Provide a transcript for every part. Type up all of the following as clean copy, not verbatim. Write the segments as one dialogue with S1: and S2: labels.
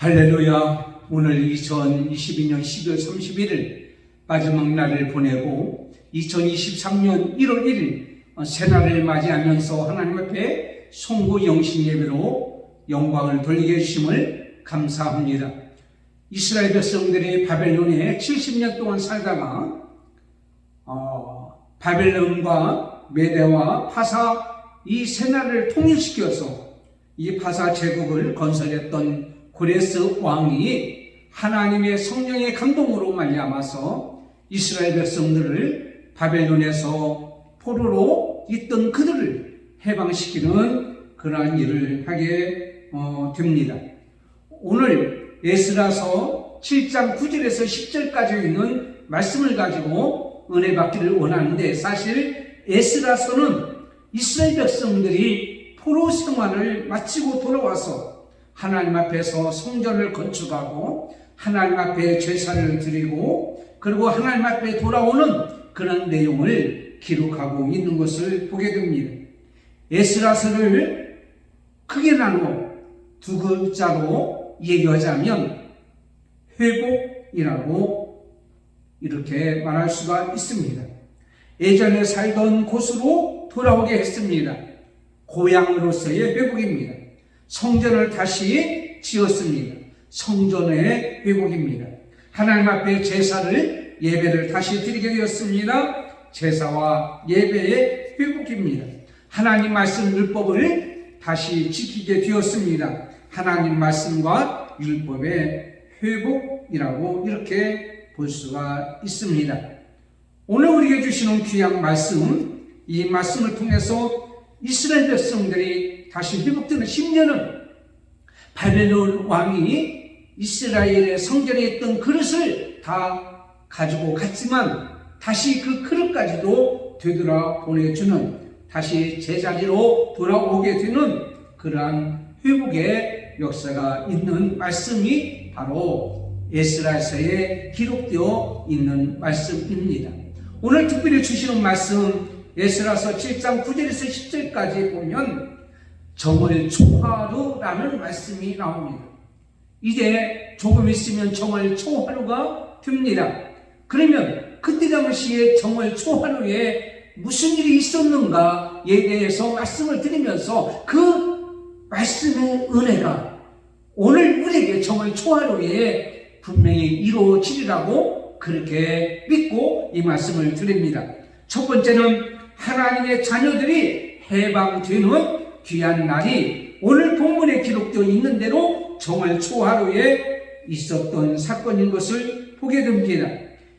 S1: 할렐루야. 오늘 2022년 12월 31일 마지막 날을 보내고 2023년 1월 1일 새날을 맞이하면서 하나님 앞에 송구 영신 예배로 영광을 돌리게 해주심을 감사합니다. 이스라엘 백성들이 바벨론에 70년 동안 살다가 바벨론과 메대와 파사 이 세 나라를 통일시켜서 이 파사 제국을 건설했던 고레스 왕이 하나님의 성령의 감동으로 말미암아서 이스라엘 백성들을 바벨론에서 포로로 있던 그들을 해방시키는 그러한 일을 하게 됩니다. 오늘 에스라서 7장 9절에서 10절까지 있는 말씀을 가지고 은혜 받기를 원하는데, 사실 에스라서는 이스라엘 백성들이 포로 생활을 마치고 돌아와서 하나님 앞에서 성전을 건축하고 하나님 앞에 제사를 드리고 그리고 하나님 앞에 돌아오는 그런 내용을 기록하고 있는 것을 보게 됩니다. 에스라서를 크게 나누어 두 글자로 얘기하자면 회복이라고 이렇게 말할 수가 있습니다. 예전에 살던 곳으로 돌아오게 했습니다. 고향으로서의 회복입니다. 성전을 다시 지었습니다. 성전의 회복입니다. 하나님 앞에 제사를 예배를 다시 드리게 되었습니다. 제사와 예배의 회복입니다. 하나님 말씀 율법을 다시 지키게 되었습니다. 하나님 말씀과 율법의 회복이라고 이렇게 볼 수가 있습니다. 오늘 우리에게 주시는 귀한 말씀, 이 말씀을 통해서 이스라엘 백성들이 다시 회복되는 10년은 바벨론 왕이 이스라엘의 성전에 있던 그릇을 다 가지고 갔지만 다시 그 그릇까지도 되돌아 보내주는, 다시 제자리로 돌아오게 되는 그러한 회복의 역사가 있는 말씀이 바로 에스라서에 기록되어 있는 말씀입니다. 오늘 특별히 주시는 말씀 에스라서 7장 9절에서 10절까지 보면 정월 초하루라는 말씀이 나옵니다. 이제 조금 있으면 정월 초하루가 됩니다. 그러면 그때 당시에 정월 초하루에 무슨 일이 있었는가에 대해서 말씀을 드리면서 그 말씀의 은혜가 오늘 우리에게 정월 초하루에 분명히 이루어지리라고 그렇게 믿고 이 말씀을 드립니다. 첫 번째는 하나님의 자녀들이 해방되는 귀한 날이 오늘 본문에 기록되어 있는 대로 정월 초하루에 있었던 사건인 것을 보게 됩니다.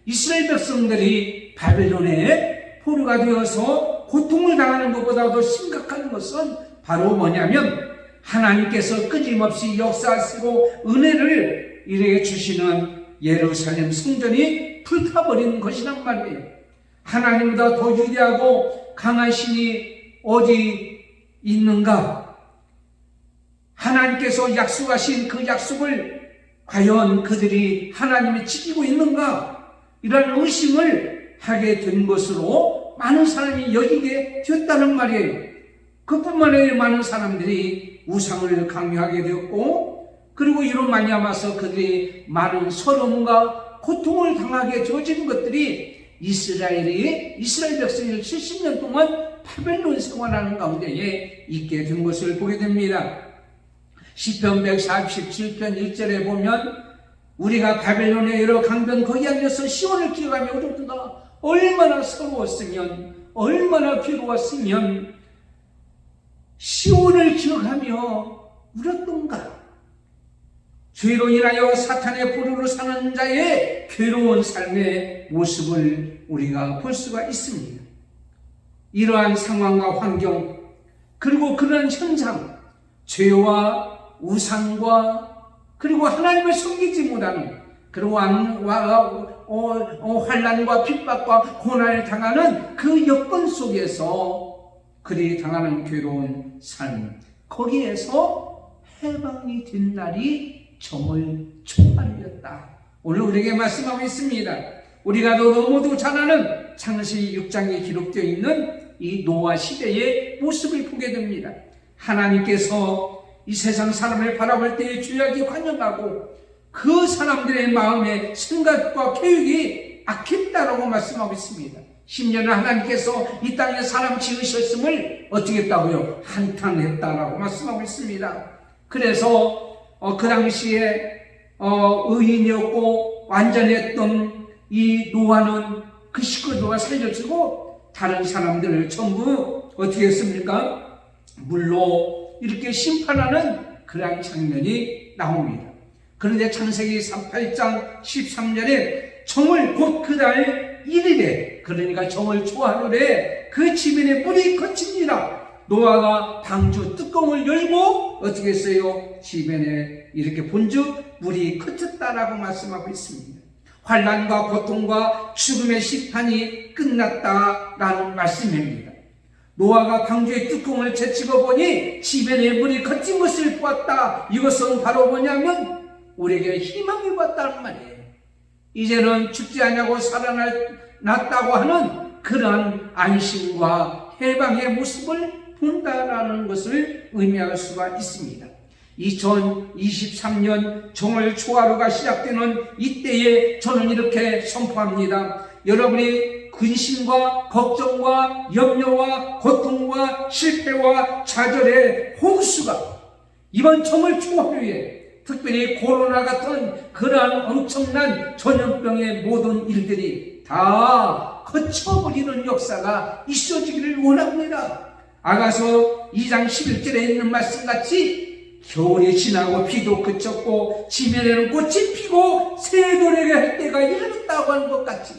S1: 이스라엘 백성들이 바벨론에 포로가 되어서 고통을 당하는 것보다도 심각한 것은 바로 뭐냐면 하나님께서 끊임없이 역사하시고 은혜를 이루어 주시는 예루살렘 성전이 불타버린 것이란 말이에요. 하나님보다 더 위대하고 강한 신이 어디 있는가? 하나님께서 약속하신 그 약속을 과연 그들이 하나님이 지키고 있는가? 이런 의심을 하게 된 것으로 많은 사람이 여기게 되었다는 말이에요. 그뿐만 아니라 많은 사람들이 우상을 강요하게 되었고, 그리고 이로 말미암아서 그들이 많은 서름과 고통을 당하게 되어진 것들이 이스라엘 백성이 70년 동안 바벨론 생활하는 가운데에 있게 된 것을 보게 됩니다. 시편 147편 1절에 보면 우리가 바벨론의 여러 강변 거기 앉아서 시온을 기억하며 울었도다. 얼마나 서러웠으면, 얼마나 괴로웠으면 시온을 기억하며 울었던가. 죄로 인하여 사탄의 포로로 사는 자의 괴로운 삶의 모습을 우리가 볼 수가 있습니다. 이러한 상황과 환경, 그리고 그런 현상, 죄와 우상과 그리고 하나님을 섬기지 못하는, 그리고 환난과 핍박과 고난을 당하는 그 여건 속에서 그들이 당하는 괴로운 삶, 거기에서 해방이 된 날이 정월 초하루였다. 오늘 우리에게 말씀하고 있습니다. 우리가 너무도 잘 아는 창세기 6장에 기록되어 있는 이 노아 시대의 모습을 보게 됩니다. 하나님께서 이 세상 사람을 바라볼 때의 죄악이 관영하고 그 사람들의 마음의 생각과 계획이 악했다라고 말씀하고 있습니다. 심지어는 하나님께서 이 땅에 사람 지으셨음을 어떻게 했다고요? 한탄했다라고 말씀하고 있습니다. 그래서 그 당시에 의인이었고 완전했던 이 노아는 그 식구들과 살려주고 다른 사람들을 전부 어떻게 했습니까? 물로 이렇게 심판하는 그러한 장면이 나옵니다. 그런데 창세기 8장 13절에 정월 곧 그달 1일에 그러니까 정월 초하루에 그 지면에 물이 거치니라. 노아가 방주 뚜껑을 열고 어떻게 했어요? 지면에 이렇게 본즉 물이 거쳤다라고 말씀하고 있습니다. 환난과 고통과 죽음의 심판이 끝났다라는 말씀입니다. 노아가 방주의 뚜껑을 제치고 보니 지면에 물이 거친 것을 보았다. 이것은 바로 뭐냐면 우리에게 희망을 보았다는 말이에요. 이제는 죽지 않냐고 살아났다고 하는 그런 안심과 해방의 모습을 본다라는 것을 의미할 수가 있습니다. 2023년 정월 초하루가 시작되는 이때에 저는 이렇게 선포합니다. 여러분이 근심과 걱정과 염려와 고통과 실패와 좌절의 홍수가 이번 정월 초하루에 특별히 코로나 같은 그러한 엄청난 전염병의 모든 일들이 다 거쳐버리는 역사가 있어지기를 원합니다. 아가서 2장 11절에 있는 말씀같이 겨울이 지나고 비도 그쳤고 지면에는 꽃이 피고 새 노래를 할 때가 이르렀다고 하는 것 같이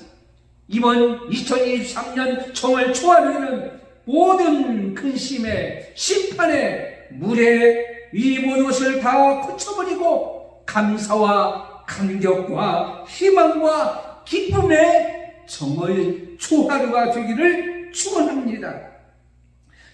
S1: 이번 2023년 정월 초하루에는 모든 근심에 심판에 물에 이 모든 것을 다 거쳐버리고 감사와 감격과 희망과 기쁨의 정월 초하루가 되기를 축원합니다.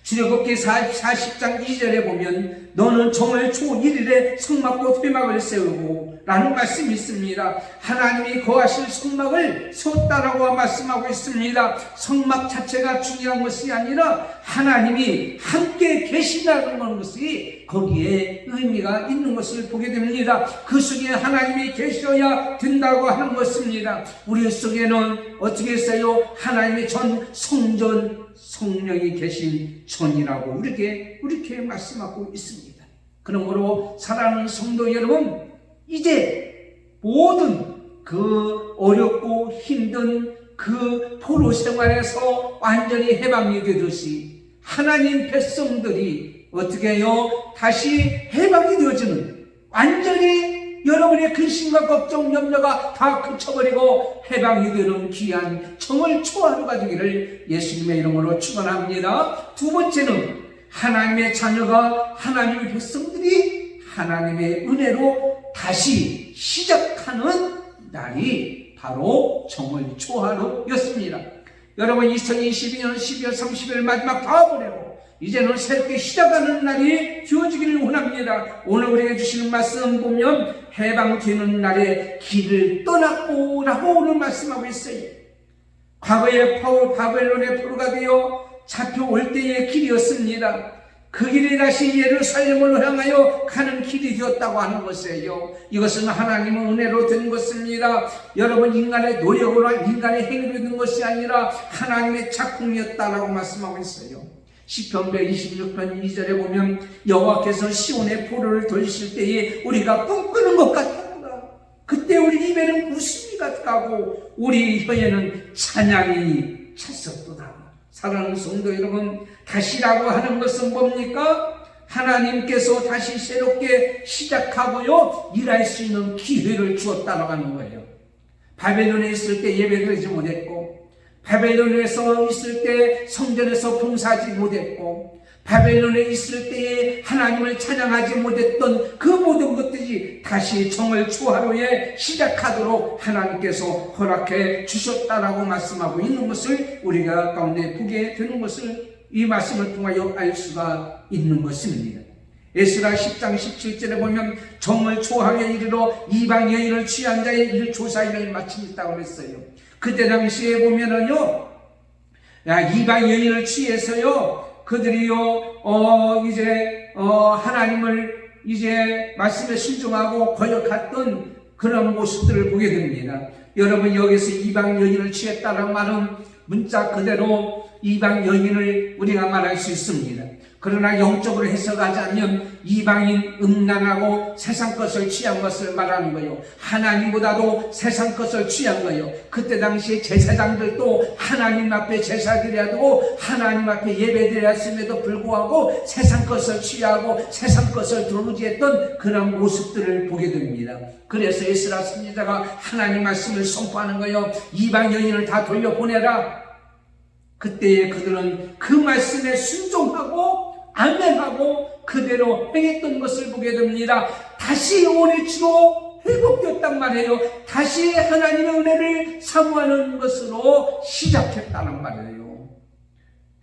S1: 출애굽기 40장 2절에 보면 너는 정월 초 1일에 성막과 회막을 세우고 라는 말씀이 있습니다. 하나님이 거하실 성막을 세웠다라고 말씀하고 있습니다. 성막 자체가 중요한 것이 아니라 하나님이 함께 계시다는 것이 거기에 의미가 있는 것을 보게 됩니다. 그 속에 하나님이 계셔야 된다고 하는 것입니다. 우리 속에는 어떻게 했어요? 하나님의 전 성전 성령이 계신 전이라고 이렇게 말씀하고 있습니다. 그러므로 사랑하는 성도 여러분, 이제 모든 그 어렵고 힘든 그 포로 생활에서 완전히 해방이 되듯이 하나님 백성들이 어떻게 해요? 다시 해방이 되어지는 완전히 여러분의 근심과 걱정, 염려가 다 그쳐버리고 해방이 되는 귀한 정월 초하루가 되기를 예수님의 이름으로 축원합니다. 두 번째는 하나님의 자녀가 하나님의 백성들이 하나님의 은혜로 다시 시작하는 날이 바로 정월 초하루였습니다. 여러분 2022년 12월 30일 마지막 다 보내고 이제는 새롭게 시작하는 날이 주어지기를 원합니다. 오늘 우리에게 주시는 말씀 보면 해방되는 날에 길을 떠났고 라고 오늘 말씀하고 있어요. 과거에 바벨론의 포로가 되어 잡혀올 때의 길이었습니다. 그 길이 다시 예루살렘을 향하여 가는 길이 되었다고 하는 것이에요. 이것은 하나님의 은혜로 된 것입니다. 여러분 인간의 노력으로 인간의 행위로 된 것이 아니라 하나님의 작품이었다라고 말씀하고 있어요. 시편 126편 2절에 보면 여호와께서 시온의 포로를 돌리실 때에 우리가 꿈꾸는 것 같았구나. 그때 우리 입에는 웃음이 같고 우리 혀에는 찬양이 찼었도다. 사랑하는 성도 여러분, 다시라고 하는 것은 뭡니까? 하나님께서 다시 새롭게 시작하고요 일할 수 있는 기회를 주었다고 하는 거예요. 바벨론에 있을 때 예배드리지 못했고 바벨론에서 있을 때 성전에서 봉사하지 못했고 바벨론에 있을 때에 하나님을 찬양하지 못했던 그 모든 것들이 다시 정월 초하루에 시작하도록 하나님께서 허락해 주셨다라고 말씀하고 있는 것을 우리가 가운데 보게 되는 것을 이 말씀을 통하여 알 수가 있는 것입니다. 에스라 10장 17절에 보면 정월 초하루에 이르러 이방 여인을 취한 자의 일 조사일을 마치겠다고 했어요. 그때 당시에 보면은요, 이방 여인을 취해서요, 그들이요, 하나님을 이제 말씀에 순종하고 거역했던 그런 모습들을 보게 됩니다. 여러분, 여기서 이방 여인을 취했다는 말은 문자 그대로 이방 여인을 우리가 말할 수 있습니다. 그러나 영적으로 해석하자면 이방인, 음란하고 세상 것을 취한 것을 말하는 거예요. 하나님보다도 세상 것을 취한 거예요. 그때 당시에 제사장들도 하나님 앞에 제사드려야 되고 하나님 앞에 예배드려야 했음에도 불구하고 세상 것을 취하고 세상 것을 두루지했던 그런 모습들을 보게 됩니다. 그래서 에스라 선지자가 하나님 말씀을 선포하는 거예요. 이방 여인을 다 돌려보내라. 그때에 그들은 그 말씀에 순종하고 아멘하고 그대로 행했던 것을 보게 됩니다. 다시 온유치로 회복되었단 말이에요. 다시 하나님의 은혜를 사모하는 것으로 시작했다는 말이에요.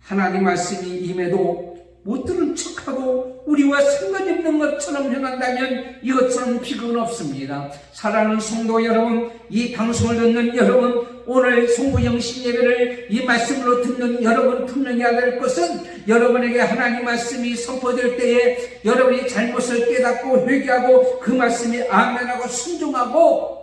S1: 하나님 말씀이 임해도 못 들은 척하고 우리와 상관없는 것처럼 행한다면 이것처럼 비극은 없습니다. 사랑하는 성도 여러분, 이 방송을 듣는 여러분, 오늘 송구 영신 예배를 이 말씀으로 듣는 여러분 분명히 알아야 할 것은 여러분에게 하나님 말씀이 선포될 때에 여러분이 잘못을 깨닫고 회개하고 그 말씀이 아멘하고 순종하고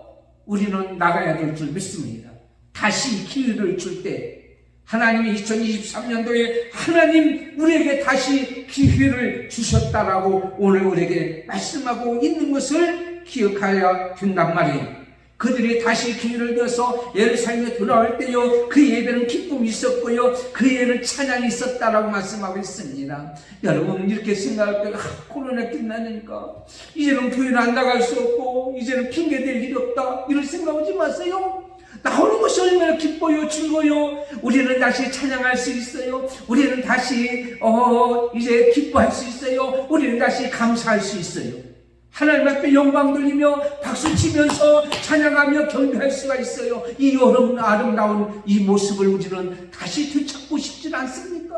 S1: 우리는 나가야 될 줄 믿습니다. 다시 기회를 줄 때 하나님이 2023년도에 하나님 우리에게 다시 기회를 주셨다라고 오늘 우리에게 말씀하고 있는 것을 기억해야 된단 말이에요. 그들이 다시 기회를 얻어서 예루살렘에 돌아올 때요, 그 예배는 기쁨이 있었고요, 그 예배는 찬양이 있었다라고 말씀하고 있습니다. 여러분, 이렇게 생각할 때 코로나 끝나니까 이제는 교회는 안 나갈 수 없고 이제는 핑계댈 일이 없다, 이런 생각하지 마세요. 나오는 것이 얼마나 기뻐요, 즐거워요. 우리는 다시 찬양할 수 있어요. 우리는 다시 이제 기뻐할 수 있어요. 우리는 다시 감사할 수 있어요. 하나님 앞에 영광 돌리며 박수 치면서 찬양하며 경배할 수가 있어요. 이 아름다운 이 모습을 우리는 다시 되찾고 싶지 않습니까?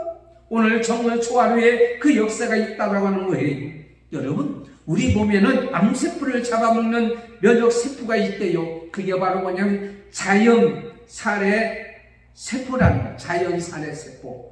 S1: 오늘 정말 초하루에 그 역사가 있다고 하는 거예요. 여러분, 우리 몸에는 암세포를 잡아먹는 면역세포가 있대요. 그게 바로 뭐냐면 자연살의 세포라는 거예요. 자연살의 세포.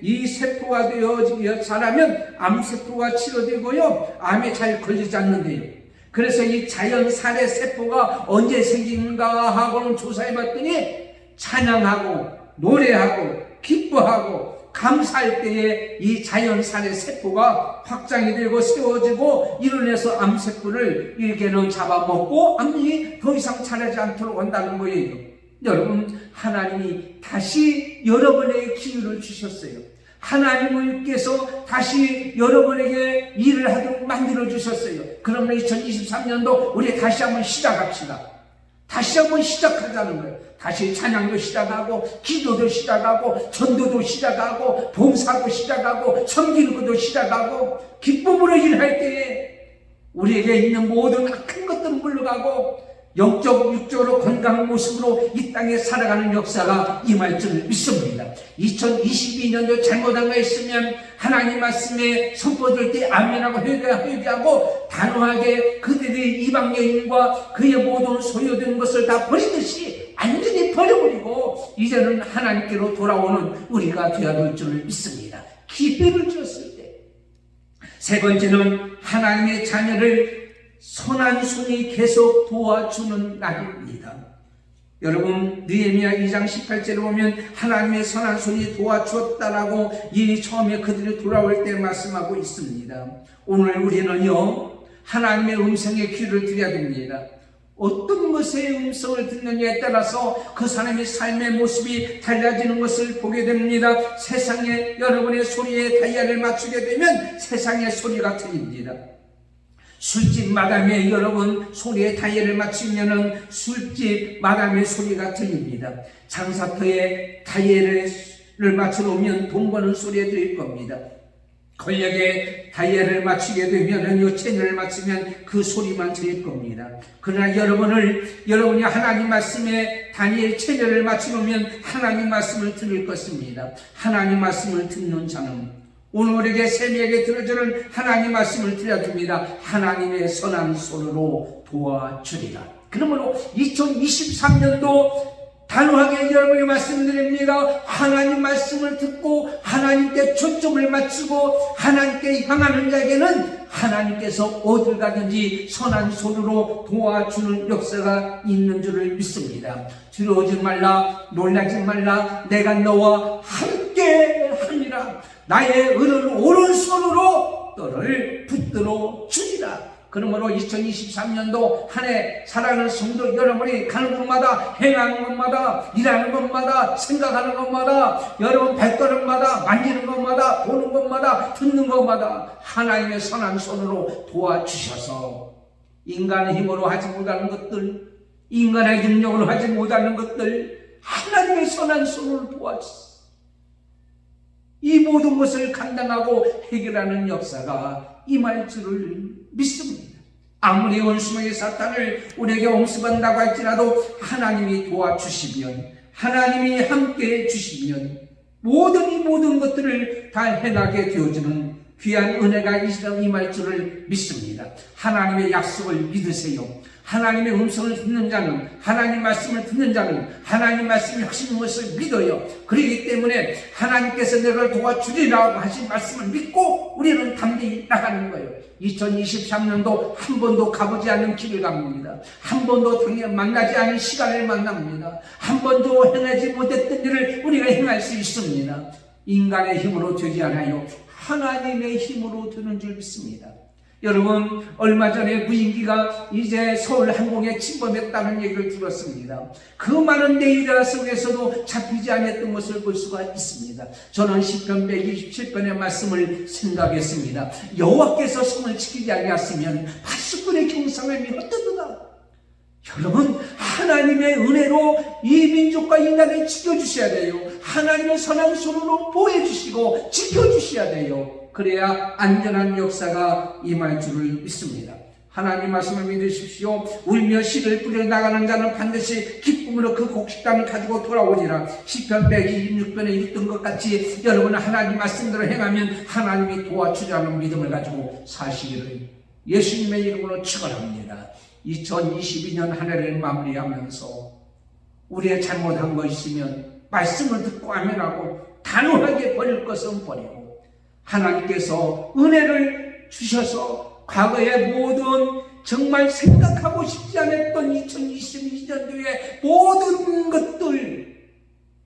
S1: 이 세포가 되어 자라면 암세포가 치료되고요, 암에 잘 걸리지 않는데요. 그래서 이 자연살의 세포가 언제 생기는가 하고는 조사해봤더니 찬양하고 노래하고 기뻐하고 감사할 때에 이 자연살의 세포가 확장이 되고 세워지고 이로해서 암세포를 이렇게는 잡아먹고 암이 더 이상 자라지 않도록 한다는 거예요. 여러분, 하나님이 다시 여러분에게 기회를 주셨어요. 하나님께서 다시 여러분에게 일을 하도록 만들어 주셨어요. 그러면 2023년도 우리 다시 한번 시작합시다. 다시 한번 시작하자는 거예요. 다시 찬양도 시작하고 기도도 시작하고 전도도 시작하고 봉사도 시작하고 섬기는 것도 시작하고 기쁨으로 일할 때에 우리에게 있는 모든 악한 것들은 물러가고 영적, 육적으로 건강한 모습으로 이 땅에 살아가는 역사가 임할 줄 믿습니다. 2022년도 잘못한 거 있으면 하나님 말씀에 선포될 때 아멘하고 회개하고 단호하게 그들의 이방 여인과 그의 모든 소유된 것을 다 버리듯이 완전히 버려버리고 이제는 하나님께로 돌아오는 우리가 되어야 될 줄 믿습니다. 기회를 주었을 때. 세 번째는 하나님의 자녀를 선한 손이 계속 도와주는 날입니다. 여러분, 느헤미야 2장 18절에 보면 하나님의 선한 손이 도와주었다라고 이 처음에 그들이 돌아올 때 말씀하고 있습니다. 오늘 우리는요, 하나님의 음성에 귀를 드려야 됩니다. 어떤 것의 음성을 듣느냐에 따라서 그 사람의 삶의 모습이 달라지는 것을 보게 됩니다. 세상에 여러분의 소리에 다이아를 맞추게 되면 세상의 소리가 들립니다. 술집 마담에 여러분 소리에 다이아를 맞추면은 술집 마담의 소리가 들립니다. 장사터에 다이아를 맞춰놓으면 돈 버는 소리가 들릴 겁니다. 권력에 다이아를 맞추게 되면은 채널을 맞추면 그 소리만 들릴 겁니다. 그러나 여러분이 하나님 말씀에 다니엘 채널을 맞춰놓으면 하나님 말씀을 들을 것입니다. 하나님 말씀을 듣는 자는 오늘 우리에게 세미에게 들어주는 하나님 말씀을 드려줍니다. 하나님의 선한 손으로 도와주리라. 그러므로 2023년도 단호하게 여러분에게 말씀드립니다. 하나님 말씀을 듣고 하나님께 초점을 맞추고 하나님께 향하는 자에게는 하나님께서 어딜 가든지 선한 손으로 도와주는 역사가 있는 줄을 믿습니다. 두려워하지 말라, 놀라지 말라, 내가 너와 함께 하니라. 나의 의를 오른손으로 너를 붙들어 주리라. 그러므로 2023년도 한 해 사랑하는 성도 여러분이 가는 곳마다, 행하는 곳마다, 일하는 곳마다, 생각하는 곳마다, 여러분 발걸음마다, 만지는 곳마다, 보는 곳마다, 듣는 곳마다 하나님의 선한 손으로 도와주셔서 인간의 힘으로 하지 못하는 것들, 인간의 능력으로 하지 못하는 것들 하나님의 선한 손으로 도와주셔서 이 모든 것을 감당하고 해결하는 역사가 임할 줄을 믿습니다. 아무리 원수의 사탄을 우리에게 엄습한다고 할지라도 하나님이 도와주시면, 하나님이 함께해 주시면 모든 이 모든 것들을 다 해나게 되어주는 귀한 은혜가 임할 줄을 믿습니다. 하나님의 약속을 믿으세요. 하나님의 음성을 듣는 자는, 하나님 말씀을 듣는 자는 하나님 말씀이 하시는 것을 믿어요. 그렇기 때문에 하나님께서 너를 도와주리라고 하신 말씀을 믿고 우리는 담대히 나가는 거예요. 2023년도 한 번도 가보지 않은 길을 갑니다. 한 번도 만나지 않은 시간을 만납니다. 한 번도 행하지 못했던 일을 우리가 행할 수 있습니다. 인간의 힘으로 되지 않아요. 하나님의 힘으로 되는 줄 믿습니다. 여러분, 얼마 전에 무인기가 이제 서울 항공에 침범했다는 얘기를 들었습니다. 그 많은 데이터 속에서도 잡히지 않았던 것을 볼 수가 있습니다. 저는 시편 127편의 말씀을 생각했습니다. 여호와께서 성을 지키지 아니하시면 바수꾼의 경상함이 어떠도다. 여러분, 하나님의 은혜로 이 민족과 인간을 지켜주셔야 돼요. 하나님의 선한 손으로 보호해주시고 지켜주셔야 돼요. 그래야 안전한 역사가 임할 줄을 믿습니다. 하나님 말씀을 믿으십시오. 울며 씨를 뿌려 나가는 자는 반드시 기쁨으로 그 곡식단을 가지고 돌아오리라. 시편 126편에 읽던 것 같이 여러분은 하나님 말씀대로 행하면 하나님이 도와주자는 믿음을 가지고 사시기를 예수님의 이름으로 축원합니다. 2022년 한 해를 마무리하면서 우리의 잘못한 거 있으면 말씀을 듣고 아멘하고 단호하게 버릴 것은 버리고, 하나님께서 은혜를 주셔서 과거의 모든 정말 생각하고 싶지 않았던 2022년도의 모든 것들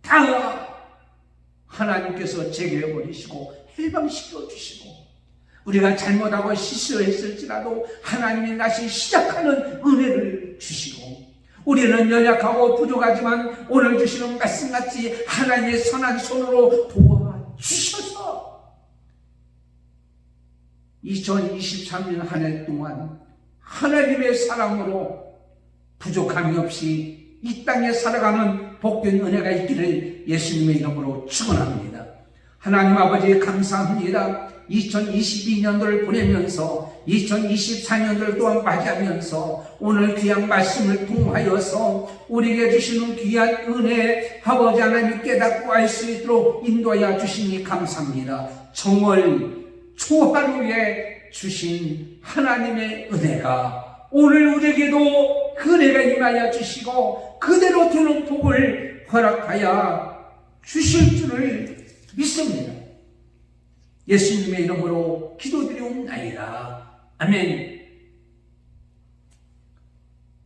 S1: 다 하나님께서 제거해 버리시고 해방시켜 주시고, 우리가 잘못하고 실수했을지라도 하나님이 다시 시작하는 은혜를 주시고, 우리는 연약하고 부족하지만 오늘 주시는 말씀같이 하나님의 선한 손으로 도와주셔서 2023년 한 해 동안 하나님의 사랑으로 부족함이 없이 이 땅에 살아가는 복된 은혜가 있기를 예수님의 이름으로 축원합니다. 하나님 아버지 감사합니다. 2022년도를 보내면서 2024년도를 또한 맞이하면서 오늘 귀한 말씀을 통하여서 우리에게 주시는 귀한 은혜 아버지 하나님 깨닫고 알 수 있도록 인도하여 주시니 감사합니다. 정월 초하루에 주신 하나님의 은혜가 오늘 우리에게도 그 은혜가 임하여 주시고 그대로 되는 복을 허락하여 주실 줄을 믿습니다. 예수님의 이름으로 기도드리옵나이다. 아멘.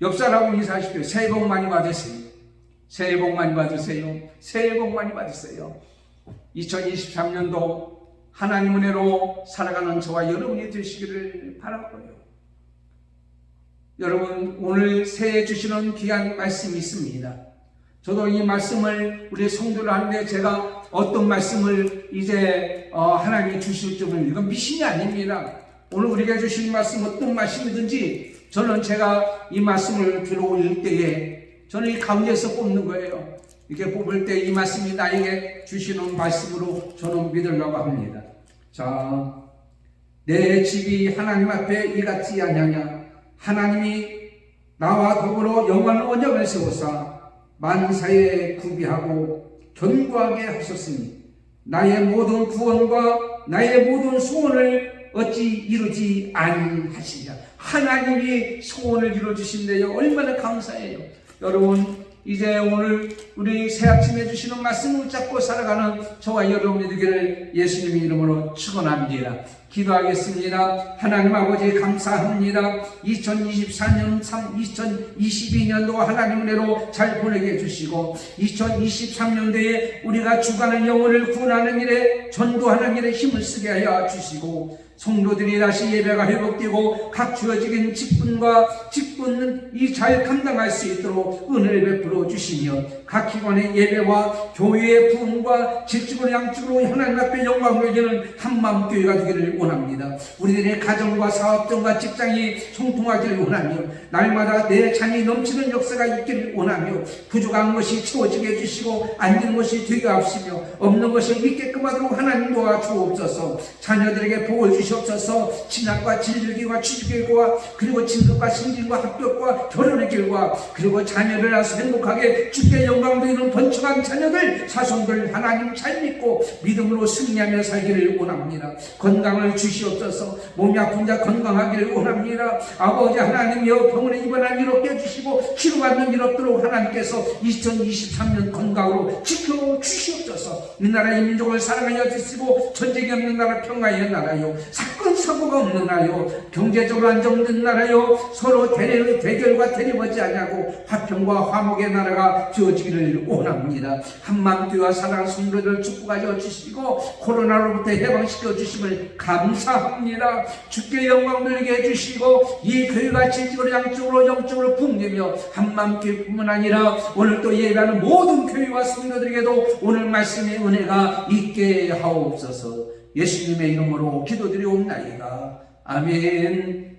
S1: 옆 사람하고 인사하십시오. 새해 복 많이 받으세요. 새해 복 많이 받으세요. 새해 복 많이 받으세요. 2023년도 하나님 은혜로 살아가는 저와 여러분이 되시기를 바라고요. 여러분, 오늘 새해 주시는 귀한 말씀이 있습니다. 저도 이 말씀을 우리 성도를 하는데 제가 어떤 말씀을 이제 하나님이 주실 줄은 이건 미신이 아닙니다. 오늘 우리가 주신 말씀 어떤 말씀이든지 저는 제가 이 말씀을 들어올 때에 저는 이 가운데서 뽑는 거예요. 이렇게 뽑을 때 이 말씀이 나에게 주시는 말씀으로 저는 믿으려고 합니다. 자, 내 집이 하나님 앞에 이같지 아니하냐. 하나님이 나와 더불어 영원한 언약을 세우사 만사에 구비하고 견고하게 하셨으니 나의 모든 구원과 나의 모든 소원을 어찌 이루지 아니하시냐. 하나님이 소원을 이루어주신대요. 얼마나 감사해요. 여러분, 이제 오늘 우리 새 아침에 주시는 말씀을 붙잡고 살아가는 저와 여러분이 되기를 예수님의 이름으로 축원합니다. 기도하겠습니다. 하나님 아버지 감사합니다. 2024년 2022년도 하나님 은혜로 잘 보내게 해주시고 2023년도에 우리가 죽어가는 영혼을 구원하는 일에 전도하는 일에 힘을 쓰게 하여 주시고 성도들이 다시 예배가 회복되고 각 주어진 직분은 이 잘 감당할 수 있도록 은혜를 베풀어 주시며 각 기관의 예배와 교회의 부흥과 질적으로 양쪽으로 하나님 앞에 영광을 돌리는 한마음교회가 되기를 원합니다. 우리들의 가정과 사업정과 직장이 통통하기를 원하며 날마다 내 잔이 넘치는 역사가 있기를 원하며 부족한 것이 채워지게 해주시고 안 되는 것이 되게 하시며 없는 것이 있게끔 하도록 하나님 도와주옵소서. 자녀들에게 복을 주시옵소서. 진학과 진료기와 취직과 그리고 진급과 승진과 합격과 결혼의 길과 그리고 자녀를 낳아서 행복하게 주께 영광 드리는 번창한 자녀들 자손들 하나님 잘 믿고 믿음으로 승리하며 살기를 원합니다. 건강을 주시옵소서. 몸이 아픈 자 건강하기를 원합니다. 아버지 하나님이여 병원에 입원한 일 없게 해주시고 치료받는 일 없도록 하나님께서 2023년 건강으로 지켜주시옵소서. 이 나라의 민족을 사랑하여 주시고 전쟁이 없는 나라 평화의 나라요 사건 사고가 없는 나라요 경제적으로 안정된 나라요 서로 대결과 대립하지 않냐고 화평과 화목의 나라가 되어지기를 원합니다. 한마음교회와 사랑하는 성도들을 축복하여 주시고 코로나로부터 해방시켜 주심을 감사합니다. 주께 영광 돌리게 해주시고 이 교회가 질적으로 양쪽으로 영적으로 붕대며 한마음교회뿐만 아니라 오늘 또 예배하는 모든 교회와 성도들에게도 오늘 말씀의 은혜가 있게 하옵소서. 예수님의 이름으로 기도드리옵나이다. 아멘.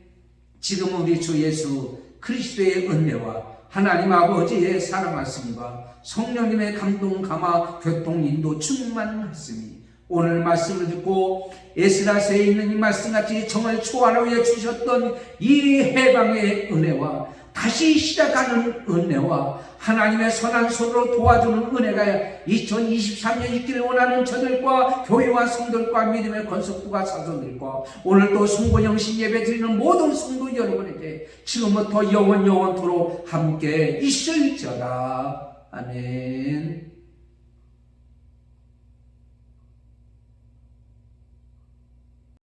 S1: 지금 우리 주 예수 그리스도의 은혜와 하나님 아버지의 사랑하심과 성령님의 감동 감화 교통 인도 충만하심이 오늘 말씀을 듣고 에스라서에 있는 이 말씀같이 정을 초월하여 주셨던 이 해방의 은혜와 다시 시작하는 은혜와 하나님의 선한 손으로 도와주는 은혜가 2023년 있기를 원하는 저들과 교회와 성도들과 믿음의 건석부가 사도들과 오늘 또 송고영신 예배 드리는 모든 성도 여러분에게 지금부터 영원토록 함께 있을지어다. 아멘.